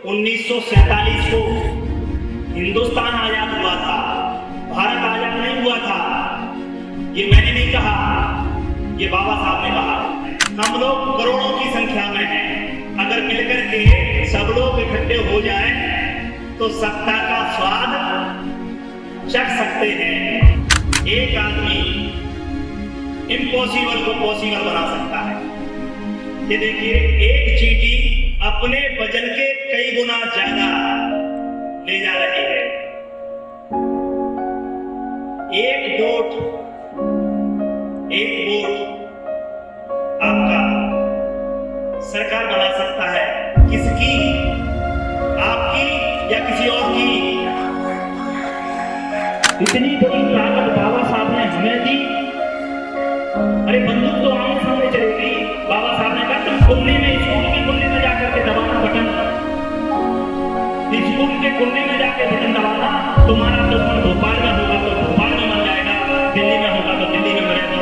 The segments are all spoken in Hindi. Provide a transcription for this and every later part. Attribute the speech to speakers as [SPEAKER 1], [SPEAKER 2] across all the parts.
[SPEAKER 1] 1947 को हिंदुस्तान आजाद हुआ था, भारत आजाद नहीं हुआ था। ये मैंने नहीं कहा, ये बाबा साहब ने कहा। हम लोग करोड़ों की संख्या में हैं, अगर मिलकर के सब लोग इकट्ठे हो जाएं तो सत्ता का स्वाद चख सकते हैं। एक आदमी इम्पॉसिबल को पॉसिबल बना सकता है। ये देखिए, एक चींटी अपने वजन के कई गुना ज्यादा ले जा रही है। एक वोट आपका सरकार बना सकता है। किसकी? आपकी या किसी और की? इतनी बड़ी ताकत बाबा साहब ने हमें दी। अरे बंदूक तो आमने सामने चलेगी। बाबा साहब ने कहा तुम कुल्ली में, स्कूल के कुल्ली में जाकर के दबाना बटन, स्कूल के कुल्ली में जाके बटन दबाना। तुम्हारा दुश्मन भोपाल में होगा तो भोपाल में मर जाएगा, दिल्ली में होगा तो दिल्ली में मरेगा,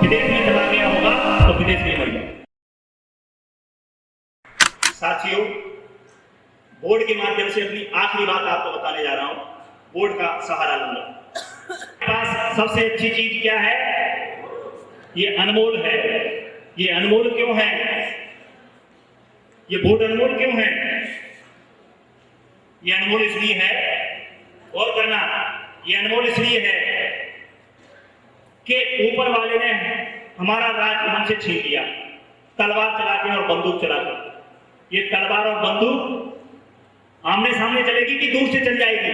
[SPEAKER 1] विदेश में चला गया होगा तो विदेश में मर जाएगा। साथियों, बोर्ड के माध्यम से अपनी आखिरी बात आपको बताने जा रहा हूं। बोर्ड का सहारा लूंगा। पास सबसे अच्छी चीज क्या है? ये अनमोल है। ये अनमोल क्यों है? ये बोर्ड अनमोल क्यों है? ये अनमोल इसलिए है, और करना, ये अनमोल इसलिए है कि ऊपर वाले ने हमारा राज हमसे छीन लिया, तलवार चला के और बंदूक चला कर। ये तलवार और बंदूक आमने सामने चलेगी कि दूर से चल जाएगी?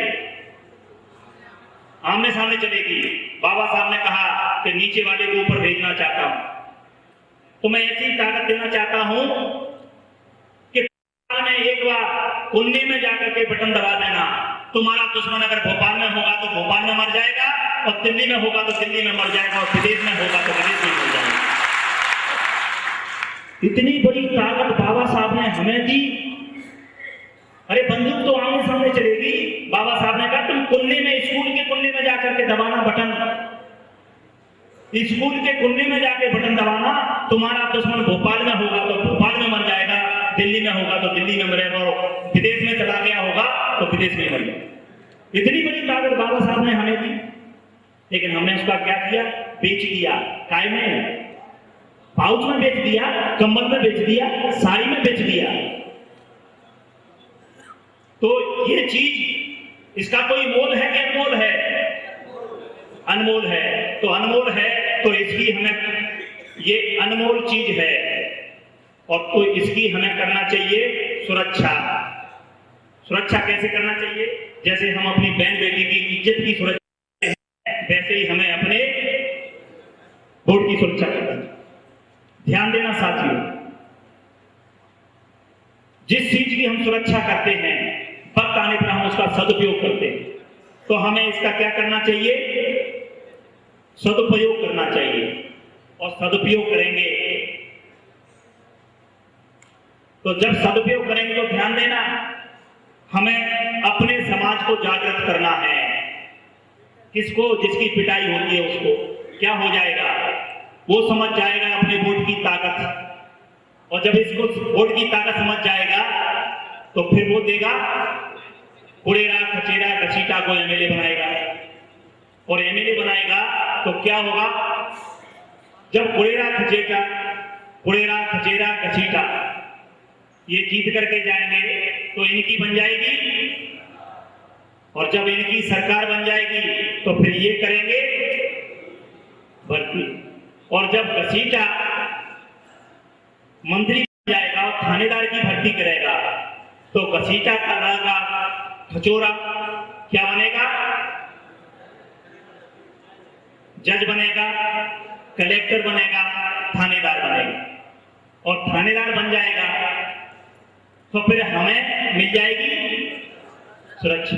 [SPEAKER 1] आमने सामने चलेगी। बाबा साहब ने कहा कि नीचे वाले को ऊपर भेजना चाहता हूं, तो मैं ऐसी ताकत देना चाहता हूं कि में एक बार कुल्ली में जाकर के बटन दबा देना। तुम्हारा दुश्मन अगर भोपाल में होगा तो भोपाल में मर जाएगा, और दिल्ली में होगा तो दिल्ली में मर जाएगा, और विदेश में होगा तो विदेश में मर जाएगा। इतनी बड़ी ताकत बाबा साहब ने हमें दी। अरे बंदूक तो आमने सामने चलेगी। बाबा साहब ने कहा तुम कुल्ली में, स्कूल के कुल्ली में जाकर के दबाना बटन, स्कूल के कुल्ली में जाके बटन दबाना। तुम्हारा दुश्मन भोपाल में होगा तो भोपाल में मर जाएगा, दिल्ली में होगा तो दिल्ली में मरेगा, और विदेश में चला गया होगा तो विदेश में मर जाएगा। इतनी बड़ी ताकत बाबा साहब ने हमें दी, लेकिन हमने उसका क्या किया? बेच दिया। काय में? पाउच में बेच दिया, कंबल में बेच दिया, साड़ी में बेच दिया। तो ये चीज, इसका कोई मोल है कि अनमोल है? अनमोल है। तो अनमोल है तो इसकी हमें, ये अनमोल चीज है, और तो इसकी हमें करना चाहिए सुरक्षा। सुरक्षा कैसे करना चाहिए? जैसे हम अपनी बहन बेटी की इज्जत की सुरक्षा, वैसे ही हमें अपने वोट की सुरक्षा करना चाहिए। ध्यान देना साथियों, जिस चीज की हम सुरक्षा करते हैं, वक्त आने पर हम उसका सदुपयोग करते हैं, तो हमें इसका क्या करना चाहिए? सदुपयोग करना चाहिए। और सदुपयोग करेंगे तो जब सदुपयोग करेंगे तो ध्यान देना, हमें अपने समाज को जागृत करना है। किसको? जिसकी पिटाई होती है उसको क्या हो जाएगा? वो समझ जाएगा अपने वोट की ताकत, और जब इसको वोट की ताकत समझ जाएगा तो फिर वो देगा, कुड़ेरा खचेरा घसीटा को एमएलए बनाएगा, और एमएलए बनाएगा तो क्या होगा? जब कुड़ेरा खचेरा घसीटा ये जीत करके जाएंगे तो इनकी बन जाएगी, और जब इनकी सरकार बन जाएगी तो फिर ये करेंगे भर्ती, और जब घसीटा मंत्री बन जाएगा और थानेदार की भर्ती करेगा तो घसीटा का लड़का खचोरा क्या बनेगा? जज बनेगा, कलेक्टर बनेगा, थानेदार बनेगा, और थानेदार बन जाएगा तो फिर हमें मिल जाएगी सुरक्षा।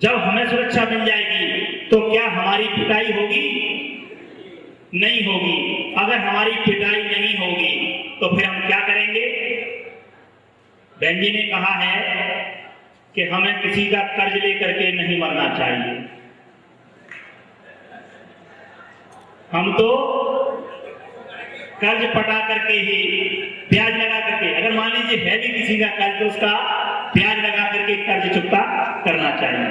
[SPEAKER 1] जब हमें सुरक्षा मिल जाएगी तो क्या हमारी पिटाई होगी? नहीं होगी। अगर हमारी पिटाई नहीं होगी तो फिर हम क्या करेंगे? बहन जी ने कहा है कि हमें किसी का कर्ज लेकर के नहीं मरना चाहिए। हम तो कर्ज पटा करके ही, ब्याज लगा करके, अगर मान लीजिए है भी किसी का कर्ज तो उसका ब्याज चुकता करना चाहिए।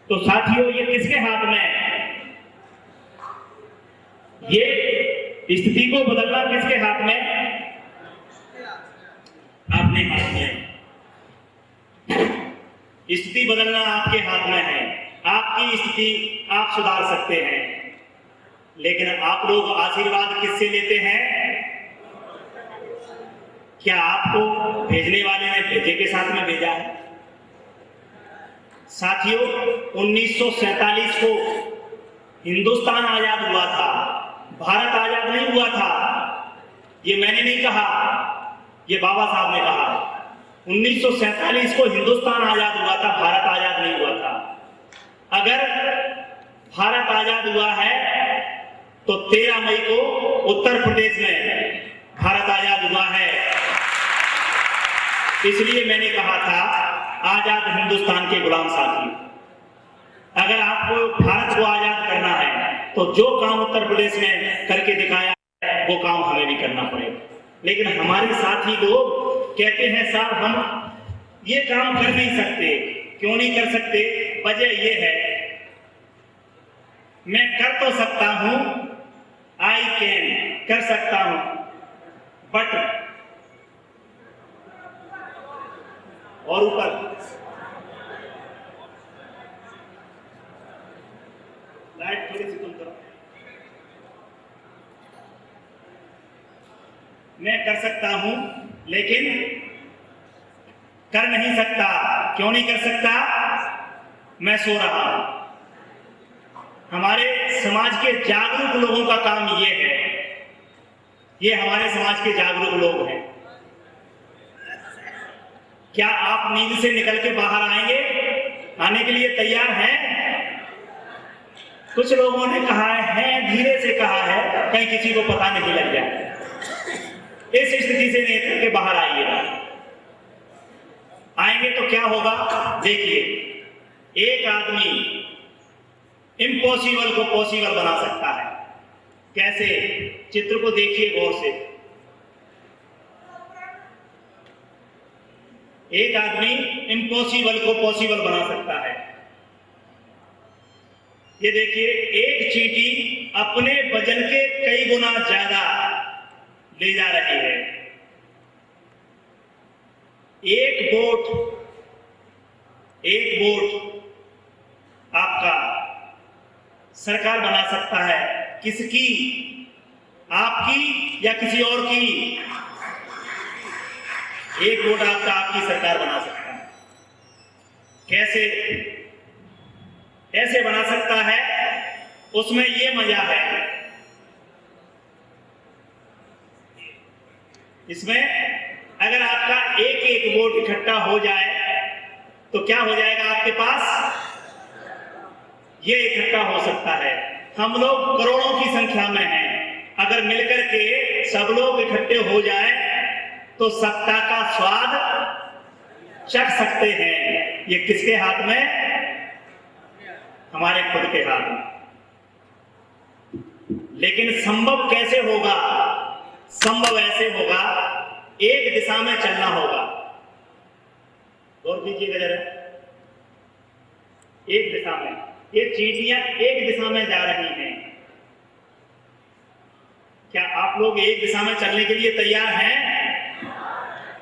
[SPEAKER 1] तो साथियों, ये किसके हाथ में है? ये स्थिति को बदलना किसके हाथ में? अपने हाथ में। स्थिति बदलना आपके हाथ में है। आपकी स्थिति आप सुधार सकते हैं, लेकिन आप लोग आशीर्वाद किससे लेते हैं? क्या आपको भेजने वाले ने भेजे के साथ में भेजा है? साथियों, 1947 को हिंदुस्तान आजाद हुआ था, भारत आजाद नहीं हुआ था। ये मैंने नहीं कहा, ये बाबा साहब ने कहा। 1947 को हिंदुस्तान आजाद हुआ था, भारत आजाद नहीं हुआ था। अगर भारत आजाद हुआ है तो 13 मई को उत्तर प्रदेश में भारत आजाद हुआ है। इसलिए मैंने कहा था, आजाद हिंदुस्तान के गुलाम साथी, अगर आपको भारत को आजाद करना है तो जो काम उत्तर प्रदेश में करके दिखाया है वो काम हमें भी करना पड़ेगा। लेकिन हमारे साथी लोग कहते हैं साहब हम ये काम कर नहीं सकते। क्यों नहीं कर सकते? वजह ये है, मैं कर तो सकता हूं, आई कैन, कर सकता हूं, बट, और ऊपर लाइट थोड़ी सी कम करो। मैं कर सकता हूं लेकिन कर नहीं सकता। क्यों नहीं कर सकता? मैं सो रहा हूं। हमारे समाज के जागरूक लोगों का काम ये है, ये हमारे समाज के जागरूक लोग हैं। क्या आप नींद से निकल के बाहर आएंगे? आने के लिए तैयार हैं? कुछ लोगों ने कहा है, धीरे से कहा है, कहीं किसी को पता नहीं लग जाए। इस स्थिति से निकल के बाहर आइएगा। आएंगे तो क्या होगा? देखिए, एक आदमी इम्पॉसिबल को पॉसिबल बना सकता है। कैसे? चित्र को देखिए गौर से। एक आदमी इम्पॉसिबल को पॉसिबल बना सकता है। ये देखिए, एक चींटी अपने वजन के कई गुना ज्यादा ले जा रही है। एक बोट आपका सरकार बना सकता है। किसकी? आपकी या किसी और की? एक बोट आपकी सरकार बना सकता है। कैसे? ऐसे बना सकता है, उसमें ये मजा है, इसमें अगर आपका एक वोट इकट्ठा हो जाए तो क्या हो जाएगा आपके पास? ये इकट्ठा हो सकता है। हम लोग करोड़ों की संख्या में हैं। अगर मिलकर के सब लोग इकट्ठे हो जाए तो सत्ता का स्वाद चख सकते हैं। ये किसके हाथ में? हमारे खुद के हाथ में। लेकिन संभव कैसे होगा? संभव ऐसे होगा, एक दिशा में चलना होगा। गौर कीजिएगा जरा, एक दिशा में। ये चींटियां एक दिशा में जा रही हैं। क्या आप लोग एक दिशा में चलने के लिए तैयार हैं?